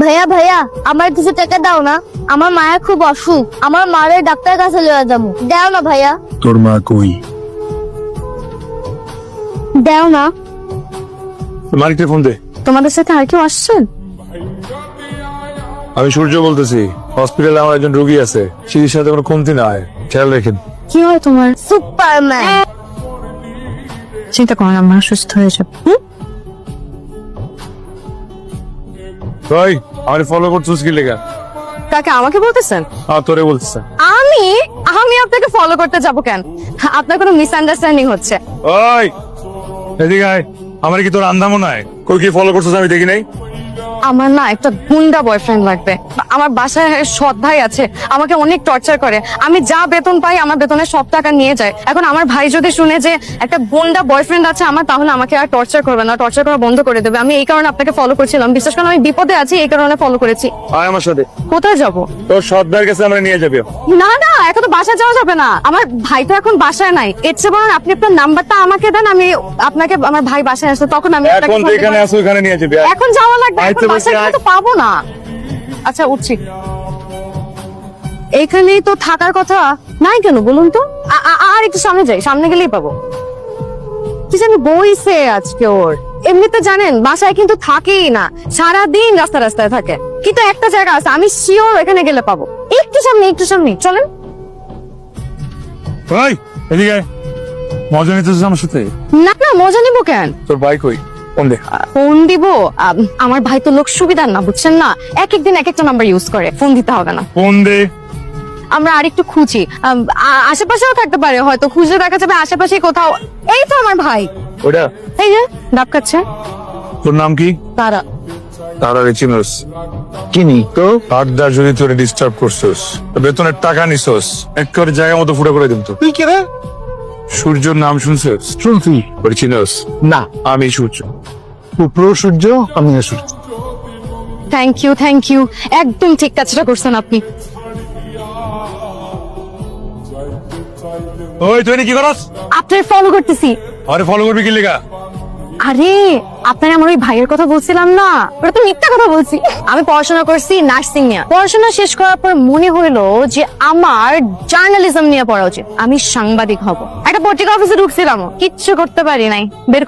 ভাইয়া ভাইয়া আমার কিছু টাকা দাও না, আমার মায়ের খুব অসুখ, আমার মায়ের ডাক্তারের কাছে লয়ে যাবো। দাও না ভাইয়া, তোর মা কই? দাও না। মালিককে ফোন দে। তোমাদের সাথে আর কেউ আসছেন? আমি সূর্য বলতেছি, হসপিটালে আমার একজন রোগী আছে, চিকিৎসার সাথে কোনো কমতি নাই, খেয়াল রেখেন। কি হয় তোমার? সুপারম্যান। চিন্তা করো না, মা সুস্থ হয়ে যাবে। ভাই আমার ফলো করছিস কি লেখা? কাকে আমাকে বলতেছেন? তোরে বলতেছে। আমি আমি আপনাকে ফলো করতে যাব কেন? আপনার কোনো মিসআন্ডারস্ট্যান্ডিং হচ্ছে। ওই এদিকে আয়, আমার কি তোর আন্দামো নাই? কই কি ফলো করছিস আমি দেখি নাই? আমার না একটা গুন্ডা বয়ফ্রেন্ড লাগবে। আমার বাসায় সৎ ভাই আছে, আমাকে অনেক টর্চার করে। আমি যা বেতন পাই আমার বেতনের সব টাকা নিয়ে যায়। এখন আমার ভাই যদি শুনে যে একটা গুন্ডা বয়ফ্রেন্ড আছে আমার, তাহলে আমাকে আর টর্চার করবে না, টর্চার করা বন্ধ করে দেবে। আমি এই কারণে আপনাকে ফলো করছিলাম, বিশেষ করে আমি বিপদে আছি এই কারণে ফলো করেছি। আয় আমার সাথে। কোথায় যাব? তোর সর্দার কাছে আমরা নিয়ে যাবি। না না, এখন তো বাসায় যাওয়া যাবে না, আমার ভাই তো এখন বাসায় নাই। এর চেয়ে বরং আপনি আপনার নাম্বারটা আমাকে দেন, আমি আপনাকে, আমার ভাই বাসায় আসলে তখন আমি আপনাকে এখন ফোন যেখানে দিবো। আসো ওখানে নিয়ে যাবি। এখন যাওয়া লাগবে, আয় এখন তো বাসায় বসে গেলে আয়। তো পাবো না। আচ্ছা উঠছি। এইখানেই তো থাকার কথা নাই কেন বলুন তো? আর একটু সামনে যাই, সামনে গেলেই পাবো। কি জানি বইছে আজকে ওর। এমনিতে জানেন বাসায় কিন্তু থাকেই না, সারাদিন রাস্তায় থাকে। কিন্তু একটা জায়গা আছে, আমি শিওর এখানে গেলে পাবো। একটু সামনে চলেন। ভাই এদিকে আয়। মজা নিতেছিস আমার সাথে? না না, মজা নিবো কেন? তোর ভাই কই? ফোন দে। ফোন দিব? আমার ভাই তো লোক সুবিধার না, বুঝছেন না, এক একদিন এক একটা নাম্বার ইউজ করে, ফোন দিতে হবে না। ফোন দে। আমরা আরেকটু খুঁজি, আশেপাশেও থাকতে পারে, হয়তো খুঁজে দেখা যাবে আশেপাশে কোথাও। এই তো আমার ভাই, ওটা এই যে ডাব খাচ্ছে। তোর নাম কি? তারা। তারা চিনোস? কিনি তো। আড্ডা যদি তোরে ডিস্টার্ব করছিস, বেতনের টাকা নিছস, একেবারে জায়গা মতো ফুটা করে দিন তো। তুই কে রে? সূর্যর নাম শুনছিস? শুনছি। ওরে চিনোস? না। আমি সূর্য। উপর সূর্য, আমি সূর্য। থ্যাংক ইউ, একদম ঠিক কাজটা করছেন আপনি। ওই তুই কি করস? আপনার ফলো করতেছি। আরে ফলো করবি কি লেগা? আরে আপনার আমার ওই ভাইয়ের কথা বলছিলাম না, ওটা তো মিথ্যা কথা বলছি। আমি পড়াশোনা করছি নার্সিং নিয়ে। পড়াশোনা শেষ করার পর মনে হইলো যে আমার জার্নালিজম নিয়ে পড়া উচিত, আমি সাংবাদিক হব। একটা পত্রিকা অফিসে ঢুকছিলাম, কিচ্ছু করতে পারি নাই, বের করে